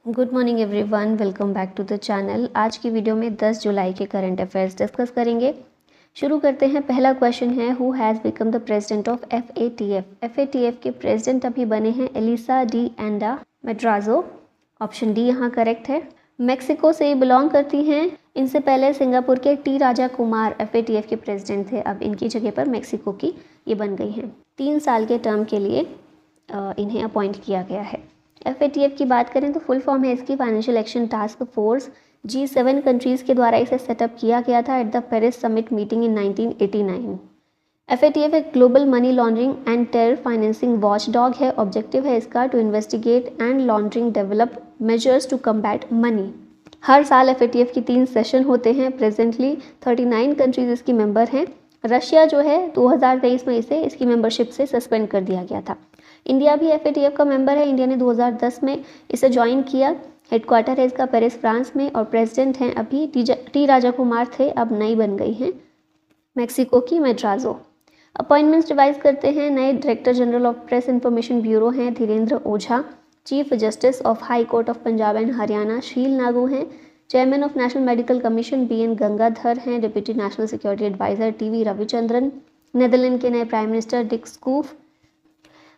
Good morning everyone, welcome back to the channel. आज की video में 10 जुलाई के करंट अफेयर्स डिस्कस करेंगे। शुरू करते हैं। पहला क्वेश्चन है, who has become the president of FATF। FATF के प्रेसिडेंट अभी बने हैं Elisa de Anda Madrazo. Option D यहाँ करेक्ट है। मेक्सिको से ये बिलोंग करती हैं। इनसे पहले सिंगापुर के टी राजा कुमार FATF के प्रेसिडेंट थे। अब इनकी जगह पर मेक्सिको की ये बन गई हैं। 3 साल के टर्म के लिए इन्हें अपॉइंट किया गया है। FATF की बात करें तो फुल फॉर्म है इसकी financial action task force. G7 countries के द्वारा इसे सेटअप किया गया था at the Paris summit meeting in 1989। FATF एक global money laundering and terror financing watch dog है। ऑब्जेक्टिव है इसका to investigate and laundering develop measures to combat money. हर साल FATF की 3 सेशन होते हैं। प्रेजेंटली 39 कंट्रीज इसकी मेंबर हैं। रशिया जो है 2023 में इसे इसकी मेंबरशिप से सस्पेंड कर दिया गया था। इंडिया भी FATF का मेंबर है। इंडिया ने 2010 में इसे ज्वाइन किया। हेडक्वार्टर है इसका पेरिस फ्रांस में और प्रेसिडेंट हैं अभी टी राजा कुमार थे, अब नई बन गई हैं मेक्सिको की मेड्राजो। अपॉइंटमेंट्स रिवाइज करते हैं। नए director general of press information bureau हैं Dhirendra Ojha. Chief justice of high court of Punjab and Haryana Sheel Nagu हैं। Chairman of national medical commission BN Gangadhar हैं। Deputy national security advisor TV Ravichandran. Netherland के नए prime minister Dick Schoof.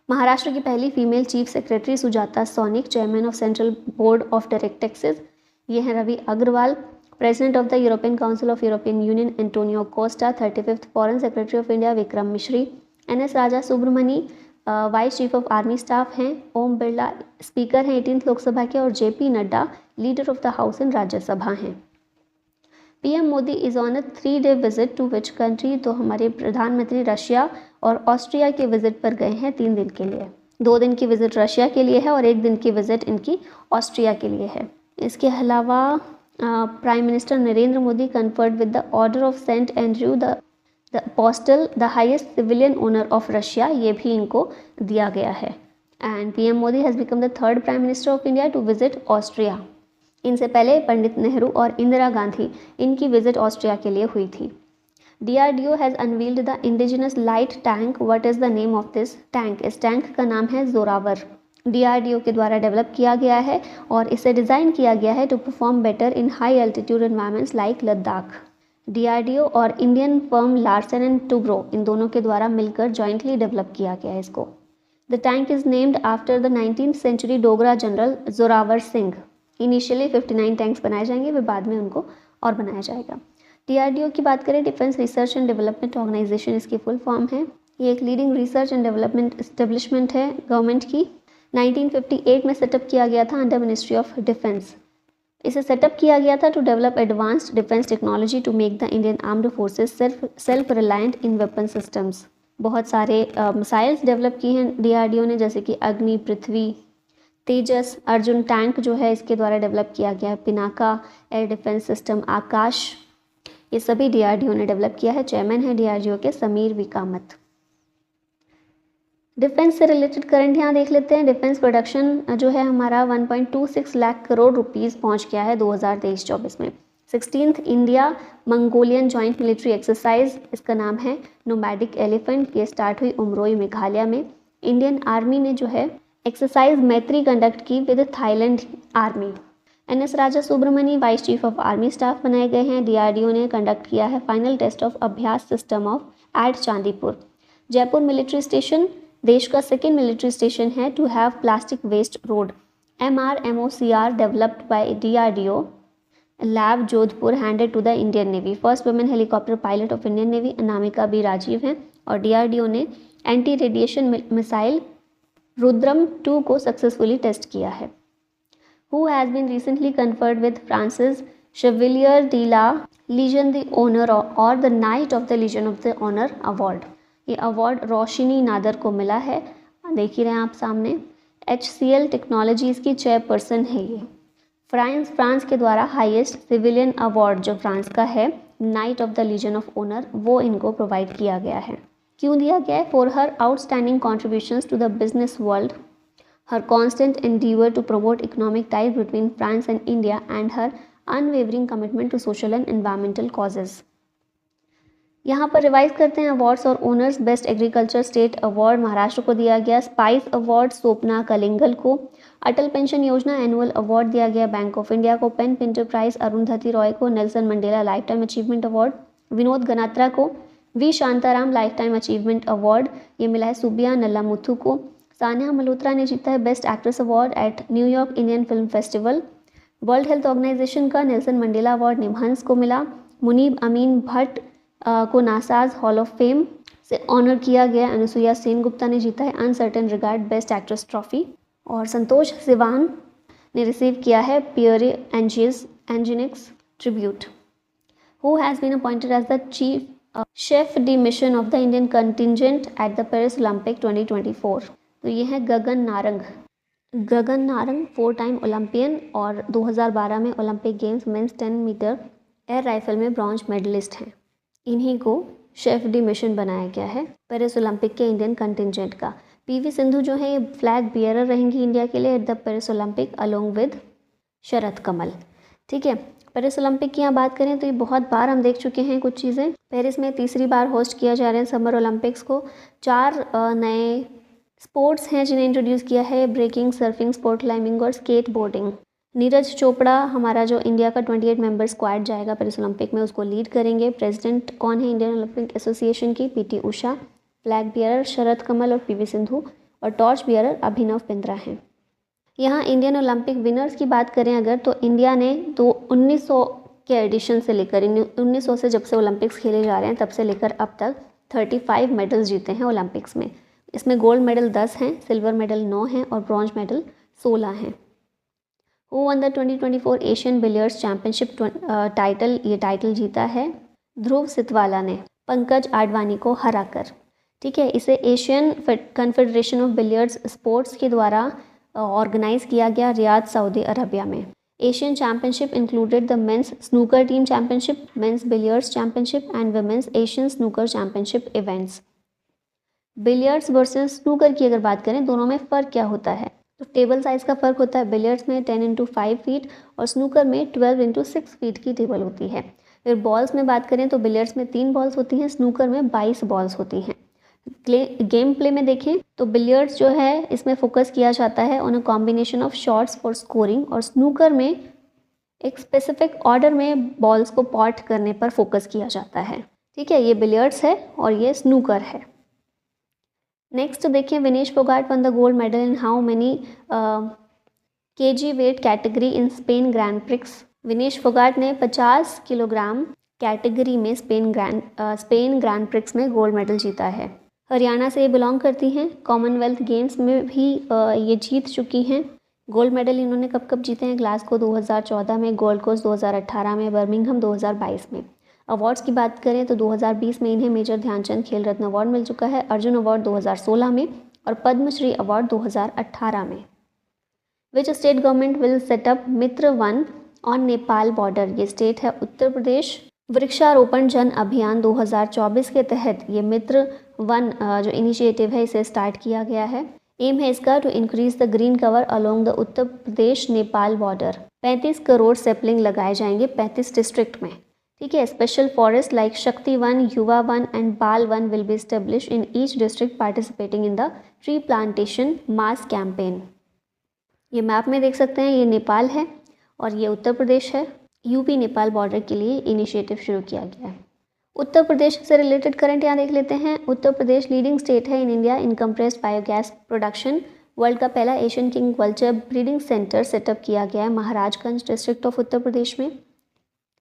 Maharashtra की पहली female chief secretary Sujata Saunik. Chairman of central board of direct taxes ये हैं Ravi Agrawal. President of the European council of European union Antonio Costa. 35th foreign secretary of India Vikram मिश्री। NS Raja Subramani vice chief of army staff हैं। Om Birla speaker हैं 18th Lok Sabha के और JP Nadda leader of the house in Rajya Sabha हैं। PM Modi is on a 3-day visit to which country. तो हमारे प्रधानमंत्री Russia और ऑस्ट्रिया के विजिट पर गए हैं 3 दिन के लिए। 2 दिन की विजिट रशिया के लिए है और 1 दिन की विजिट इनकी ऑस्ट्रिया के लिए है। इसके अलावा prime minister Narendra Modi conferred with the order of Saint Andrew the apostle the highest civilian honour of Russia, ये भी इनको दिया गया है। And PM Modi has become the 3rd prime minister of India to visit Austria. इनसे पहले पंडित नेहरू और इंदिरा गांधी इनकी विजिट ऑस्ट्रिया के लिए हुई थी। DRDO has unveiled the indigenous light tank. What is the name of this tank. इस टैंक का नाम है जोरावर। DRDO के द्वारा डेवलप किया गया है और इसे डिज़ाइन किया गया है to perform better in high altitude environments like Ladakh. DRDO और Indian firm Larsen and Toubro इन दोनों के द्वारा मिलकर जॉइंटली डेवलप किया गया है इसको। The tank is named after the 19th century Dogra general Zorawar Singh. Initially 59 tanks बनाए जाएंगे, फिर बाद में उनको और बनाया जाएगा। DRDO की बात करें, defence research and development organisation इसकी फुल फॉर्म है। ये एक leading research and development establishment है गवर्नमेंट की। 1958 में सेटअप किया गया था अंडर मिनिस्ट्री ऑफ डिफेंस। इसे सेटअप किया गया था to develop advanced defence technology to make the Indian armed forces self reliant in weapon systems. बहुत सारे मिसाइल्स डेवलप की हैं DRDO ने, जैसे कि अग्नि, पृथ्वी, तेजस, अर्जुन टैंक जो है इसके द्वारा डेवलप किया गया है। पिनाका एयर डिफेंस सिस्टम, आकाश, ये सभी DRDO ने डेवलप किया है। चेयरमैन है DRDO के समीर वी कामत। डिफेंस से रिलेटेड करंट यहाँ देख लेते हैं। डिफेंस प्रोडक्शन जो है हमारा 1.26 लाख करोड़ रुपीज़ पहुँच गया है 2023-24 में। 16th India Mongolian joint military exercise, इसका नाम है नोमैडिक एलिफेंट। ये स्टार्ट हुई उमरोई मेघालय में। इंडियन आर्मी ने जो है एक्सरसाइज मैत्री कंडक्ट की with Thailand army. NS Raja Subramani vice chief of army staff बनाए गए हैं। DRDO ने कंडक्ट किया है final test of Abhyas system of at Chandipur. Jaipur military station देश का 2nd मिलिट्री स्टेशन है to have plastic waste road. MRMOCR developed by DRDO lab Jodhpur handed to the Indian navy. First women helicopter pilot of Indian navy Anamika B Rajeev हैं और DRDO ने anti radiation missile Rudram 2 को successfully test किया है। Who has been recently conferred with Francis Chevalier de la Legion the Honor or the Knight of the Legion of the Honor Award। ये award Roshini Nadar को मिला है, देख ही रहे हैं आप सामने। HCL टेक्नोलॉजीज़ की चेयरपर्सन है ये। फ्रांस के द्वारा हाईएस्ट सिविलियन अवार्ड जो फ्रांस का है knight of the legion of honour, वो इनको प्रोवाइड किया गया है। क्यों दिया गया है? For her outstanding contributions to the business world, her constant endeavor to promote economic ties between France and India, and her unwavering commitment to social and environmental causes। यहाँ पर रिवाइज करते हैं अवार्ड्स और honours. Best agriculture state award Maharashtra को दिया गया, spice award Swapna Kalingal को, Atal pension Yojana annual award दिया गया बैंक ऑफ इंडिया को, PEN Pinter prize Arundhati Roy को, Nelson Mandela life time achievement award Vinod Ganatra को, V Shantaram life time achievement award ये मिला है सुबिया नल्लामुथु को, सानिया मल्होत्रा ने जीता है best actress award at New York Indian film festival, world health organisation का नेल्सन मंडेला अवार्ड निमहंस को मिला, मुनीब अमीन भट्ट को नासाज हॉल ऑफ फेम से ऑनर किया गया, अनुसुईया सेन गुप्ता ने जीता है Un Certain Regard best actress trophy, और संतोष सिवान ने रिसीव किया है Pierre Angenieux tribute. Who has been appointed as the chief chef de mission of the Indian contingent eight the Paris Olympic 2024, तो ये है गगन नारंग। गगन नारंग 4 टाइम ओलंपियन और 2012 में Olympic games men's 10 metre air rifle में ब्रॉन्ज मेडलिस्ट हैं। इन्हीं को chef de mission बनाया गया है पेरिस ओलंपिक के इंडियन कंटिजेंट का। पीवी सिंधु जो है ये फ्लैग बियरर रहेंगी इंडिया के लिए at the Paris Olympic along with Sharath Kamal. ठीक है, पेरिस ओलंपिक की यहाँ बात करें तो ये बहुत बार हम देख चुके हैं कुछ चीज़ें। पेरिस में तीसरी बार होस्ट किया जा रहे हैं समर ओलंपिक्स को। 4 नए स्पोर्ट्स हैं जिन्हें इंट्रोड्यूस किया है, ब्रेकिंग, सर्फिंग, स्पोर्ट क्लाइंबिंग और स्केट बोर्डिंग। नीरज चोपड़ा हमारा जो इंडिया का 28 मेंबर स्क्वाड जाएगा पेरिस ओलंपिक में उसको लीड करेंगे। प्रेसिडेंट कौन है इंडियन ओलंपिक एसोसिएशन की? पीटी उषा। फ्लैग बियरर शरद कमल और पीवी सिंधु, और टॉर्च बियरर अभिनव बिंद्रा हैं। यहाँ इंडियन ओलंपिक विनर्स की बात करें अगर, तो इंडिया ने 1900 के एडिशन से लेकर 1900 से जब से ओलंपिक्स खेले जा रहे हैं तब से लेकर अब तक 35 मेडल्स जीते हैं ओलंपिक्स में। इसमें गोल्ड मेडल 10 हैं, सिल्वर मेडल 9 हैं और ब्रॉन्ज मेडल 16 हैं। Who won the 2024 Asian billiards championship title? ये टाइटल जीता है ध्रुव सितवाला ने पंकज आडवाणी को हराकर। ठीक है, इसे Asian confederation of billiards sports के द्वारा ऑर्गेनाइज किया गया रियाद सऊदी अरबिया में। Asian championship included the men's snooker team championship, men's billiards championship and women's Asian snooker championship events. Billiards versus snooker की अगर बात करें, दोनों में फ़र्क क्या होता है? तो टेबल साइज़ का फ़र्क होता है। बिलियर्ड्स में 10x5 फीट और स्नूकर में 12x6 फीट की टेबल होती है। फिर बॉल्स में बात करें तो बिलियर्ड्स में 3 बॉल्स होती हैं, स्नूकर में 22 बॉल्स होती हैं। गेम प्ले में देखें तो बिलियर्ड्स जो है इसमें फोकस किया जाता है on a combination of shots for scoring, और स्नूकर में एक स्पेसिफिक ऑर्डर में बॉल्स को पॉट करने पर फोकस किया जाता है। ठीक है, ये बिलियर्ड्स है और ये स्नूकर है। नेक्स्ट देखिए, Vinesh Phogat one the gold medal in how many KG weight category in Spain grand prix. Vinesh Phogat ने 50 किलोग्राम कैटेगरी में स्पेन ग्रैंड प्रिक्स में गोल्ड मेडल जीता है। हरियाणा से ये बिलोंग करती हैं। कॉमनवेल्थ गेम्स में भी ये जीत चुकी हैं। गोल्ड मेडल इन्होंने कब कब जीते हैं? ग्लासगो 2014 में, गोल्ड कोस्ट 2018 में, बर्मिंघम 2022 में। अवार्ड्स की बात करें तो 2020 में इन्हें मेजर ध्यानचंद खेल रत्न अवार्ड मिल चुका है, अर्जुन अवार्ड 2016 में और पद्मश्री अवार्ड 2018 में। Which state government will set up Mitra one on Nepal border? ये स्टेट है उत्तर प्रदेश। वृक्षारोपण जन अभियान 2024 के तहत ये मित्र वन जो इनिशिएटिव है इसे स्टार्ट किया गया है। एम है इसका to increase the green cover along the Uttar Pradesh Nepal border. 35 crore sapling लगाए जाएंगे 35 डिस्ट्रिक्ट में। ठीक है, special forest like Shakti Van, Yuva Van and Bal Van will be establish in each district participating in the tree plantation mass campaign. ये मैप में देख सकते हैं, ये नेपाल है और ये उत्तर प्रदेश है। यूपी नेपाल बॉर्डर के लिए इनिशिएटिव शुरू किया गया है। उत्तर प्रदेश से रिलेटेड करंट यहाँ देख लेते हैं। उत्तर प्रदेश लीडिंग स्टेट है in India in compressed biogas production. World का पहला Asian king vulture breeding centre setup किया गया है महाराजगंज डिस्ट्रिक्ट ऑफ उत्तर प्रदेश में।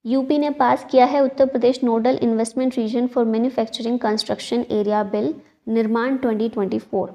यूपी ने पास किया है Uttar Pradesh nodal investment region for manufacturing construction area bill Nirman 2024।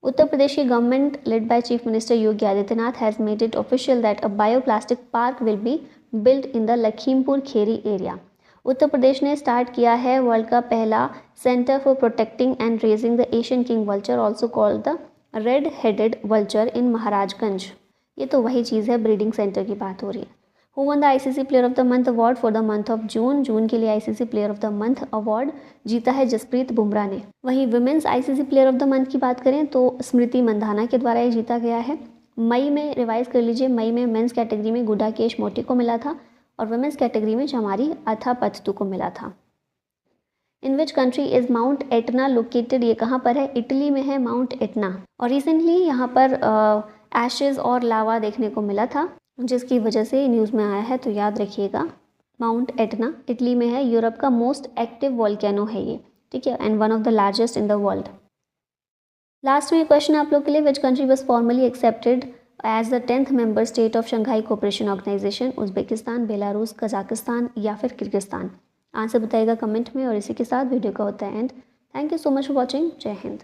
Uttar Pradesh की government led by chief minister Yogi Adityanath has made it official that a bioplastic park will be build in the Lakhimpur Kheri area. Uttar Pradesh ने start किया है world का पहला centre for protecting and raising the Asian king vulture also called the red headed vulture in Maharajganj. ये तो वही चीज़ है, breeding centre की बात हो रही है। Who won the ICC player of the month award for the month of June? जून के लिए ICC player of the month award जीता है जसप्रीत बुमराह ने। वहीं women's ICC player of the month की बात करें तो स्मृति मंधाना के द्वारा ये जीता गया है। मई में रिवाइज कर लीजिए, मई में मेंस कैटेगरी में गुडाकेश मोटी को मिला था और वुमेन्स कैटेगरी में चमारी अथापत्तु को मिला था। In which country is Mount Etna located, ये कहाँ पर है, इटली में है माउंट एटना। और रिसेंटली यहाँ पर एशेज़ और लावा देखने को मिला था, जिसकी वजह से न्यूज़ में आया है, तो याद रखिएगा। माउंट एटना इटली में है, यूरोप का मोस्ट एक्टिव वॉल्केनो है ये, ठीक है, and one of the largest in the world. Last में क्वेश्चन आप लोग के लिए, which country was formally accepted as the 10th member state of Shanghai cooperation organisation, Uzbekistan, Belarus, Kazakhstan या फिर किर्गिस्तान। आंसर बताइएगा कमेंट में। और इसी के साथ वीडियो का होता है and. Thank you so much for watching. जय हिंद।